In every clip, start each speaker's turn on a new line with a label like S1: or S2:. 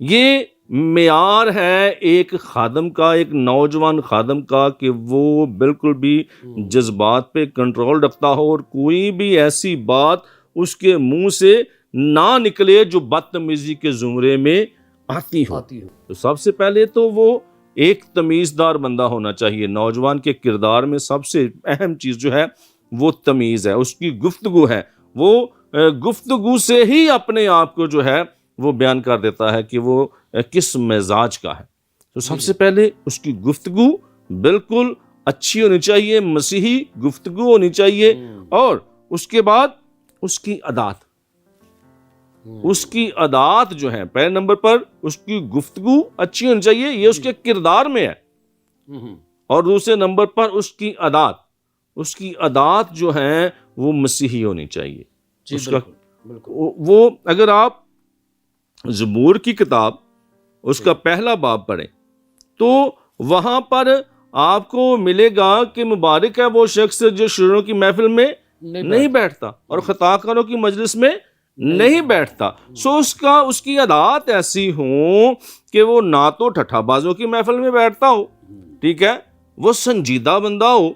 S1: یہ معیار ہے ایک خادم کا، ایک نوجوان خادم کا، کہ وہ بالکل بھی جذبات پہ کنٹرول رکھتا ہو اور کوئی بھی ایسی بات اس کے منہ سے نہ نکلے جو بدتمیزی کے زمرے میں آتی ہو۔ تو سب سے پہلے تو وہ ایک تمیزدار بندہ ہونا چاہیے۔ نوجوان کے کردار میں سب سے اہم چیز جو ہے وہ تمیز ہے، اس کی گفتگو ہے۔ وہ گفتگو سے ہی اپنے آپ کو جو ہے وہ بیان کر دیتا ہے کہ وہ کس مزاج کا ہے۔ تو سب سے پہلے اس کی گفتگو بالکل اچھی ہونی چاہیے، مسیحی گفتگو ہونی چاہیے، اور اس کے بعد اس کی عادات، اس کی عادات جو ہیں پہلے نمبر پر اس کی گفتگو اچھی ہونی چاہیے، یہ اس کے کردار میں ہے، اور دوسرے نمبر پر اس کی عادات، اس کی عادات جو ہیں وہ مسیحی ہونی چاہیے۔ اس کا وہ اگر آپ زبور کی کتاب اس کا پہلا باب پڑھیں تو وہاں پر آپ کو ملے گا کہ مبارک ہے وہ شخص جو شروروں کی محفل میں نہیں بیٹھتا اور خطا کاروں کی مجلس میں نہیں بیٹھتا۔ سو اس کی عادات ایسی ہوں کہ وہ نہ تو ٹھٹھا بازوں کی محفل میں بیٹھتا ہو، ٹھیک ہے، وہ سنجیدہ بندہ ہو،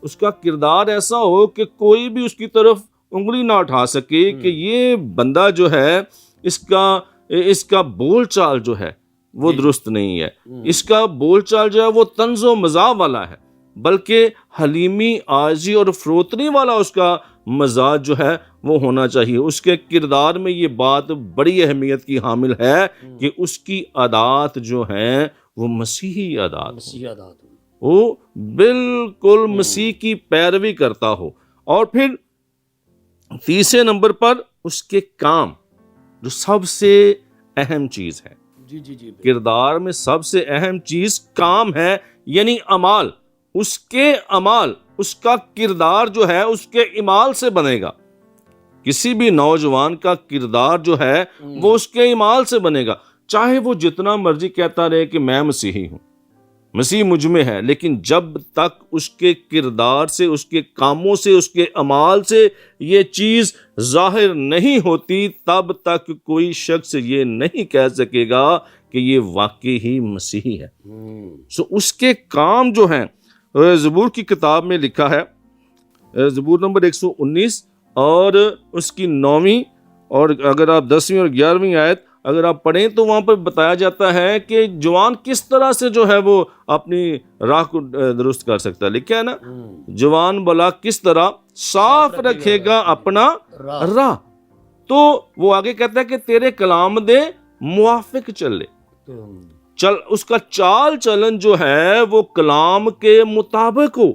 S1: اس کا کردار ایسا ہو کہ کوئی بھی اس کی طرف انگلی نہ اٹھا سکے کہ یہ بندہ جو ہے اس کا بول چال جو ہے وہ درست نہیں ہے، اس کا بول چال جو ہے وہ طنز و مزاح والا ہے، بلکہ حلیمی، عاجزی اور فروتنی والا اس کا مزاج جو ہے وہ ہونا چاہیے۔ اس کے کردار میں یہ بات بڑی اہمیت کی حامل ہے کہ اس کی عادات جو ہیں وہ مسیحی عادات ہوں، وہ بالکل مسیح کی پیروی کرتا ہو۔ اور پھر تیسرے نمبر پر اس کے کام، جو سب سے اہم چیز ہے، کردار میں سب سے اہم چیز کام ہے، یعنی اعمال۔ اس کے اعمال، اس کا کردار جو ہے اس کے اعمال سے بنے گا۔ کسی بھی نوجوان کا کردار جو ہے وہ اس کے اعمال سے بنے گا، چاہے وہ جتنا مرضی کہتا رہے کہ میں مسیحی ہوں، مسیح مجھ میں ہے، لیکن جب تک اس کے کردار سے، اس کے کاموں سے، اس کے اعمال سے یہ چیز ظاہر نہیں ہوتی، تب تک کوئی شخص یہ نہیں کہہ سکے گا کہ یہ واقعی ہی مسیحی ہے۔ سو اس کے کام جو ہیں، زبور کی کتاب میں لکھا ہے، زبور نمبر 119 اور اس کی 9ویں، اور اگر آپ 10ویں اور 11ویں آیت اگر آپ پڑھیں تو وہاں پر بتایا جاتا ہے کہ جوان کس طرح سے جو ہے وہ اپنی راہ کو درست کر سکتا ہے۔ لکھا ہے نا، جوان بلا کس طرح صاف رکھے گا اپنا راہ، تو وہ آگے کہتا ہے کہ تیرے کلام دے موافق چل اس کا چال چلن جو ہے وہ کلام کے مطابق ہو،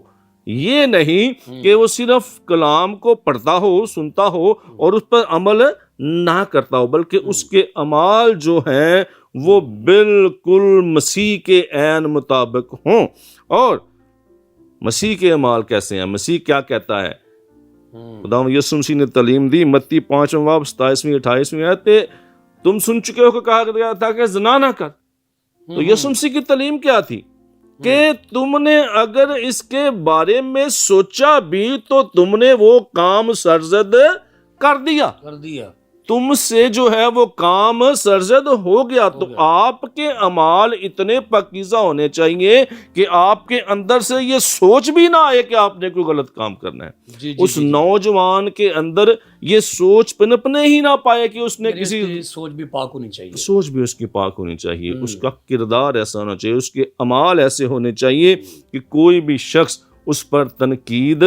S1: یہ نہیں کہ وہ صرف کلام کو پڑھتا ہو، سنتا ہو اور اس پر عمل نہ کرتا ہو، بلکہ اس کے اعمال جو ہیں وہ بالکل مسیح کے عین مطابق ہوں۔ اور مسیح کے اعمال کیسے ہیں؟ مسیح کیا کہتا ہے؟ خدا یسوع مسیح نے تعلیم دی، متی 5واں باب 27ویں 28ویں آیت پہ، تم سن چکے ہو کہ کہا گیا تھا کہ زنا نہ کر۔ تو یسوع مسیح کی تعلیم کیا تھی کہ تم نے اگر اس کے بارے میں سوچا بھی تو تم نے وہ کام سرزد کر دیا، تم سے جو ہے وہ کام سرزد ہو گیا۔ تو آپ کے اعمال اتنے پاکیزہ ہونے چاہیے کہ آپ کے اندر سے یہ سوچ بھی نہ آئے کہ آپ نے کوئی غلط کام کرنا ہے۔ اس نوجوان کے اندر یہ سوچ پنپنے ہی نہ پائے کہ اس نے کسی
S2: سوچ بھی پاک ہونی چاہیے،
S1: سوچ بھی اس کی پاک ہونی چاہیے، اس کا کردار ایسا ہونا چاہیے، اس کے اعمال ایسے ہونے چاہیے کہ کوئی بھی شخص اس پر تنقید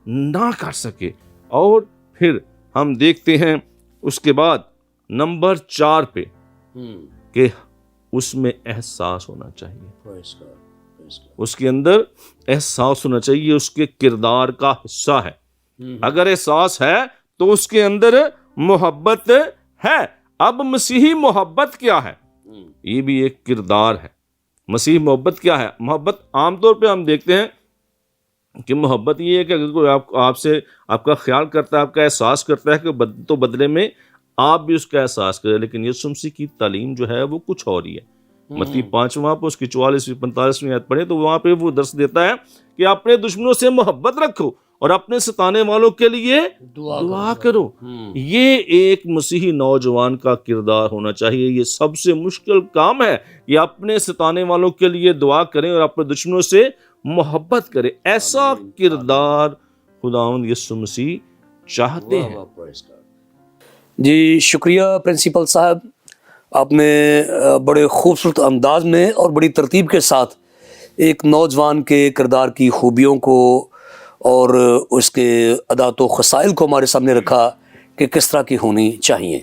S1: نہ کر سکے۔ اور پھر ہم دیکھتے ہیں اس کے بعد نمبر 4 پہ کہ اس میں احساس ہونا چاہیے، اس کے اندر احساس ہونا چاہیے، اس کے کردار کا حصہ ہے۔ اگر احساس ہے تو اس کے اندر محبت ہے۔ اب مسیحی محبت کیا ہے؟ یہ بھی ایک کردار ہے۔ مسیحی محبت کیا ہے؟ محبت عام طور پہ ہم دیکھتے ہیں کہ محبت یہ ہے کہ اگر کوئی آپ سے آپ کا خیال کرتا ہے، آپ کا احساس کرتا ہے کہ تو بدلے میں آپ بھی اس کا احساس کریں، لیکن یسوع مسیح کی تعلیم جو ہے وہ کچھ اور ہی ہے۔ متی 5واں پہ اس کی 44ویں 45ویں آیت پڑھیں تو وہاں پہ وہ درس دیتا ہے کہ اپنے دشمنوں سے محبت رکھو اور اپنے ستانے والوں کے لیے دعا کرو. یہ ایک مسیحی نوجوان کا کردار ہونا چاہیے. یہ سب سے مشکل کام ہے کہ اپنے ستانے والوں کے لیے دعا کریں اور اپنے دشمنوں سے محبت کریں. ایسا کردار خداوند یسوع مسیح چاہتے ہیں.
S2: جی شکریہ پرنسپل صاحب، آپ نے بڑے خوبصورت انداز میں اور بڑی ترتیب کے ساتھ ایک نوجوان کے کردار کی خوبیوں کو اور اس کے عادات و خصائل کو ہمارے سامنے رکھا کہ کس طرح کی ہونی چاہیے.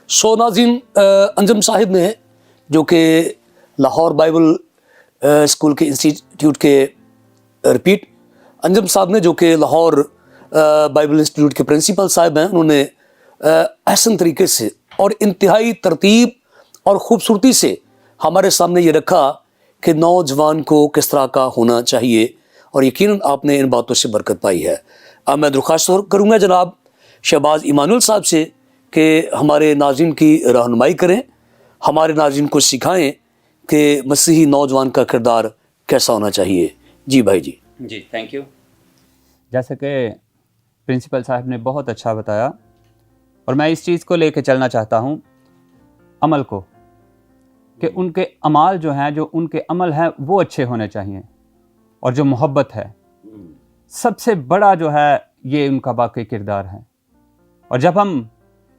S2: سو ناظرین، انجم صاحب نے جو کہ لاہور بائبل اسکول کے انسٹیٹیوٹ کے ریپیٹ انجم صاحب نے جو کہ لاہور بائبل انسٹیٹیوٹ کے پرنسپل صاحب ہیں، انہوں نے احسن طریقے سے اور انتہائی ترتیب اور خوبصورتی سے ہمارے سامنے یہ رکھا کہ نوجوان کو کس طرح کا ہونا چاہیے، اور یقیناً آپ نے ان باتوں سے برکت پائی ہے. اب میں درخواست کروں گا جناب شہباز ایمانویل صاحب سے کہ ہمارے ناظرین کی رہنمائی کریں، ہمارے ناظرین کو سکھائیں کہ مسیحی نوجوان کا کردار کیسا ہونا چاہیے. جی بھائی جی.
S3: جی تھینک یو. جیسے کہ پرنسپل صاحب نے بہت اچھا بتایا، اور میں اس چیز کو لے کے چلنا چاہتا ہوں عمل کو، کہ ان کے اعمال جو ہیں، جو ان کے عمل ہیں وہ اچھے ہونے چاہیے، اور جو محبت ہے سب سے بڑا جو ہے یہ ان کا باقی کردار ہے. اور جب ہم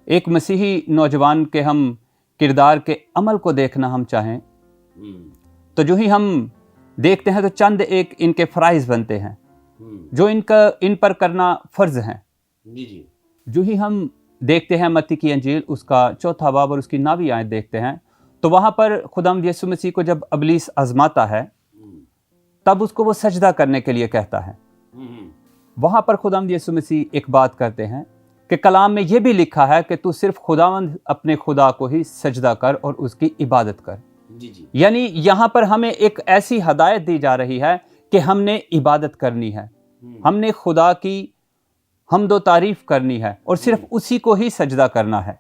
S3: ایک مسیحی نوجوان کے ہم کردار کے عمل کو دیکھنا ہم چاہیں تو جو ہی ہم دیکھتے ہیں تو چند ایک ان کے فرائض بنتے ہیں جو ان پر کرنا فرض ہیں. جو ہی ہم دیکھتے ہیں متی کی انجیل اس کا 4 باب اور اس کی 9 آیت دیکھتے ہیں تو وہاں پر خداوند یسوع مسیح کو جب ابلیس آزماتا ہے تب اس کو وہ سجدہ کرنے کے لیے کہتا ہے. وہاں پر خداوند یسوع مسیح ایک بات کرتے ہیں کہ کلام میں یہ بھی لکھا ہے کہ تو صرف خداوند اپنے خدا کو ہی سجدہ کر اور اس کی عبادت کر. یعنی یہاں پر ہمیں ایک ایسی ہدایت دی جا رہی ہے کہ ہم نے عبادت کرنی ہے، ہم نے خدا کی حمد و تعریف کرنی ہے اور صرف اسی کو ہی سجدہ کرنا ہے.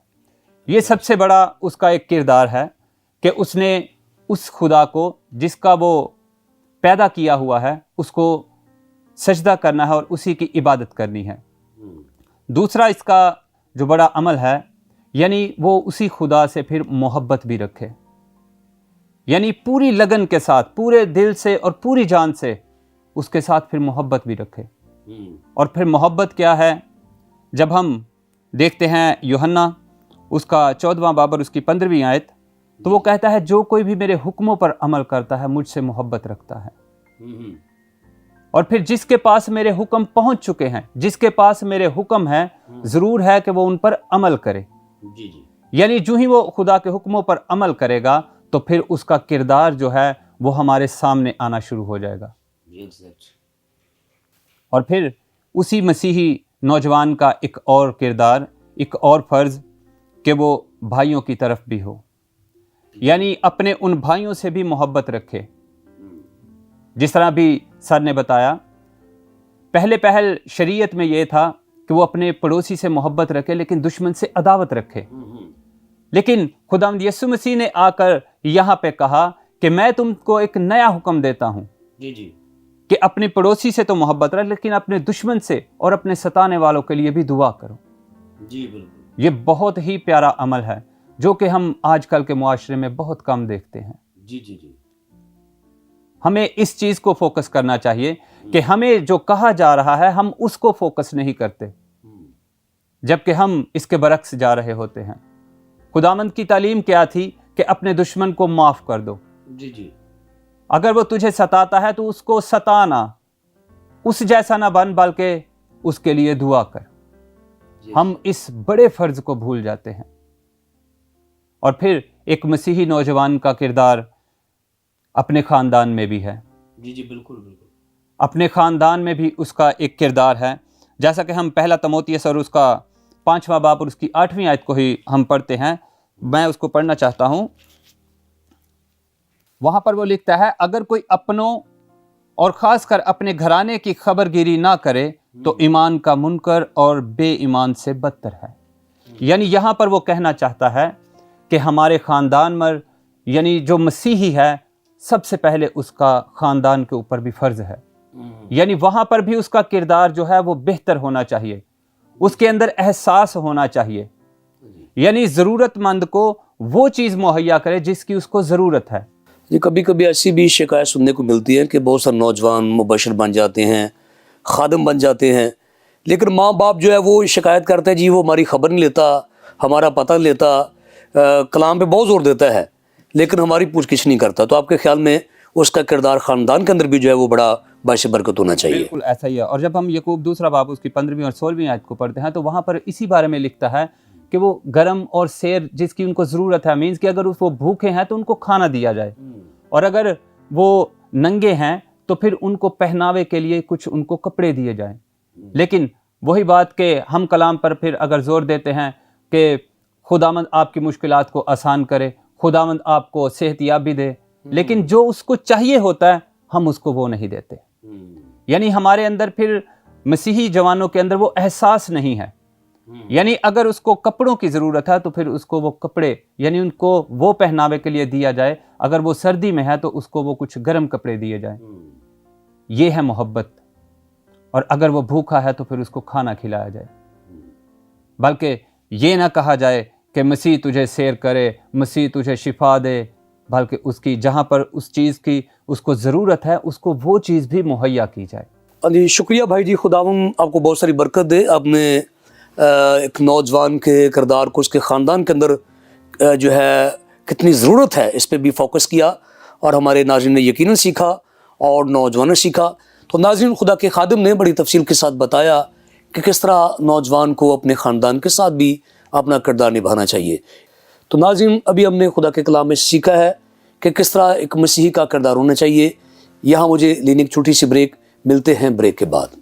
S3: یہ سب سے بڑا اس کا ایک کردار ہے کہ اس نے اس خدا کو جس کا وہ پیدا کیا ہوا ہے اس کو سجدہ کرنا ہے اور اسی کی عبادت کرنی ہے. دوسرا اس کا جو بڑا عمل ہے یعنی وہ اسی خدا سے پھر محبت بھی رکھے، یعنی پوری لگن کے ساتھ، پورے دل سے اور پوری جان سے اس کے ساتھ پھر محبت بھی رکھے. اور پھر محبت کیا ہے؟ جب ہم دیکھتے ہیں یوحنا اس کا 14واں باب اور اس کی 15ویں آیت تو وہ کہتا ہے جو کوئی بھی میرے حکموں پر عمل کرتا ہے مجھ سے محبت رکھتا ہے. اور پھر جس کے پاس میرے حکم پہنچ چکے ہیں، جس کے پاس میرے حکم ہیں، ضرور ہے کہ وہ ان پر عمل کرے. یعنی جو ہی وہ خدا کے حکموں پر عمل کرے گا تو پھر اس کا کردار جو ہے وہ ہمارے سامنے آنا شروع ہو جائے گا. اور پھر اسی مسیحی نوجوان کا ایک اور کردار، ایک اور فرض کہ وہ بھائیوں کی طرف بھی ہو، یعنی اپنے ان بھائیوں سے بھی محبت رکھے. جس طرح بھی سر نے بتایا، پہل شریعت میں یہ تھا کہ وہ اپنے پڑوسی سے محبت رکھے لیکن دشمن سے عداوت رکھے. لیکن خداوند یسوع مسیح نے آ کر یہاں پہ کہا کہ میں تم کو ایک نیا حکم دیتا ہوں کہ اپنے پڑوسی سے تو محبت رکھ لیکن اپنے دشمن سے اور اپنے ستانے والوں کے لیے بھی دعا کرو. یہ بہت ہی پیارا عمل ہے جو کہ ہم آج کل کے معاشرے میں بہت کم دیکھتے ہیں. ہمیں اس چیز کو فوکس کرنا چاہیے کہ ہمیں جو کہا جا رہا ہے ہم اس کو فوکس نہیں کرتے جبکہ ہم اس کے برعکس جا رہے ہوتے ہیں. خداوند کی تعلیم کیا تھی کہ اپنے دشمن کو معاف کر دو. اگر وہ تجھے ستاتا ہے تو اس کو ستانا، اس جیسا نہ بن بلکہ اس کے لیے دعا کر. ہم اس بڑے فرض کو بھول جاتے ہیں. اور پھر ایک مسیحی نوجوان کا کردار اپنے خاندان میں بھی ہے.
S2: بالکل.
S3: اپنے خاندان میں بھی اس کا ایک کردار ہے. جیسا کہ ہم پہلا تموتیس اور اس کا 5واں باب اور اس کی 8ویں آیت کو ہی ہم پڑھتے ہیں. میں اس کو پڑھنا چاہتا ہوں. وہاں پر وہ لکھتا ہے اگر کوئی اپنوں اور خاص کر اپنے گھرانے کی خبر گیری نہ کرے تو ایمان کا منکر اور بے ایمان سے بدتر ہے. یعنی یہاں پر وہ کہنا چاہتا ہے کہ ہمارے خاندان میں یعنی جو مسیحی ہے سب سے پہلے اس کا خاندان کے اوپر بھی فرض ہے یعنی وہاں پر بھی اس کا کردار جو ہے وہ بہتر ہونا چاہیے، اس کے اندر احساس ہونا چاہیے، یعنی ضرورت مند کو وہ چیز مہیا کرے جس کی اس کو ضرورت ہے۔
S2: جی کبھی کبھی ایسی بھی شکایت سننے کو ملتی ہے کہ بہت سارے نوجوان مبشر بن جاتے ہیں، خادم بن جاتے ہیں، لیکن ماں باپ جو ہے وہ شکایت کرتے ہیں جی وہ ہماری خبر نہیں لیتا، ہمارا پتہ نہیں لیتا، کلام پہ بہت زور دیتا ہے لیکن ہماری پوچھ گچھ نہیں کرتا۔ تو آپ کے خیال میں اس کا کردار خاندان کے اندر بھی جو ہے وہ بڑا باعث برکت ہونا چاہیے؟
S3: بالکل ایسا ہی ہے۔ اور جب ہم یعقوب دوسرا باب اس کی 15ویں اور 16ویں آیت کو پڑھتے ہیں تو وہاں پر اسی بارے میں لکھتا ہے کہ وہ گرم اور سیر جس کی ان کو ضرورت ہے، مینز کہ اگر وہ بھوکے ہیں تو ان کو کھانا دیا جائے، اور اگر وہ ننگے ہیں تو پھر ان کو پہناوے کے لیے کچھ ان کو کپڑے دیے جائیں۔ لیکن وہی بات کہ ہم کلام پر پھر اگر زور دیتے ہیں کہ خداوند آپ کی مشکلات کو آسان کرے، خداوند آپ کو صحت یابی دے، لیکن جو اس کو چاہیے ہوتا ہے ہم اس کو وہ نہیں دیتے، یعنی ہمارے اندر پھر مسیحی جوانوں کے اندر وہ احساس نہیں ہے۔ یعنی اگر اس کو کپڑوں کی ضرورت ہے تو پھر اس کو وہ کپڑے، یعنی ان کو وہ پہناوے کے لیے دیا جائے، اگر وہ سردی میں ہے تو اس کو وہ کچھ گرم کپڑے دیے جائیں۔ یہ ہے محبت۔ اور اگر وہ بھوکا ہے تو پھر اس کو کھانا کھلایا جائے، بلکہ یہ نہ کہا جائے کہ مسیح تجھے سیر کرے، مسیح تجھے شفا دے، بلکہ اس کی جہاں پر اس چیز کی اس کو ضرورت ہے اس کو وہ چیز بھی مہیا کی جائے۔
S2: جی شکریہ بھائی جی، خداوند آپ کو بہت ساری برکت دے۔ آپ نے ایک نوجوان کے کردار کو اس کے خاندان کے اندر جو ہے کتنی ضرورت ہے اس پہ بھی فوکس کیا، اور ہمارے ناظرین نے یقیناً سیکھا اور نوجوانوں نے سیکھا۔ تو ناظرین، خدا کے خادم نے بڑی تفصیل کے ساتھ بتایا کہ کس طرح نوجوان کو اپنے خاندان کے ساتھ بھی اپنا کردار نبھانا چاہیے۔ تو ناظرین، ابھی ہم نے خدا کے کلام میں سیکھا ہے کہ کس طرح ایک مسیحی کا کردار ہونا چاہیے۔ یہاں مجھے لینے ایک چھوٹی سی بریک، ملتے ہیں بریک کے بعد۔